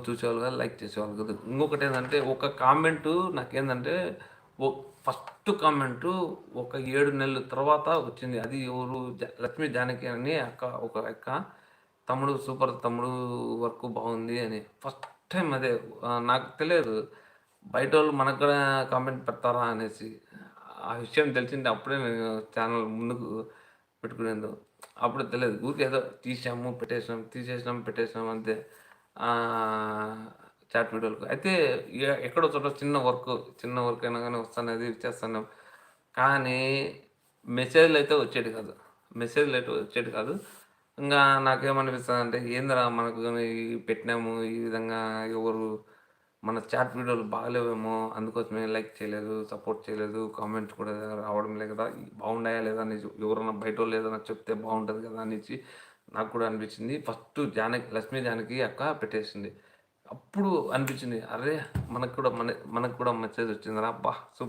చూసేవాళ్ళు కాదు, లైక్ చేసేవాళ్ళు కాదు. ఇంకొకటి ఏంటంటే ఒక కామెంటు నాకేందంటే ఓ ఫస్ట్ కామెంటు ఒక 7 నెలల తర్వాత వచ్చింది. అది ఎవరు లక్ష్మీ జానకి అని అక్క, ఒక అక్క తమ్ముడు సూపర్ తమ్ముడు వర్క్ బాగుంది అని. ఫస్ట్ టైం అదే నాకు తెలియదు. బయటోళ్ళు మనకు కూడా కామెంట్ పెడతారా అనేసి. ఆ విషయం తెలిసింది అప్పుడే నేను ఛానల్ ముందుకు పెట్టుకునేందుకు. అప్పుడు తెలియదు. ఊరికే ఏదో తీసాము, పెట్టేసాం, తీసేసినాం, పెట్టేసినాం అంతే. చాట్ వీడియోలకు. అయితే ఎక్కడో చోట చిన్న వర్క్ అయినా గానీ వస్తన్నది, చేస్తున్నాం. కానీ మెసేజ్‌లయితే వచ్చేటివి కాదు. మెసేజ్‌లయితే వచ్చేటివి కాదు. ఇంగా నాకేమనిపిస్తదంటే ఏందిరా మనకు గాని పెట్టినాము ఈ విధంగా ఎవరు మన చాట్ వీడియోలు బాగాలేవేమో అందుకోసమే లైక్ చేయలేదు, సపోర్ట్ చేయలేదు, కామెంట్స్ కూడా రావడం లేదు కదా! బాగున్నాయా లేదా అనేసి ఎవరన్నా బయటోళ్ళు ఏదైనా చెప్తే బావుంటది కదా! అనేసి నాకు కూడా అనిపించింది. ఫస్ట్ లక్ష్మీ జానకి అక్క పెట్టేసింది. అప్పుడు అనిపించింది. అరే! మనకు కూడా మెసేజ్ వచ్చిందిరా! అబ్బా! సూపర్.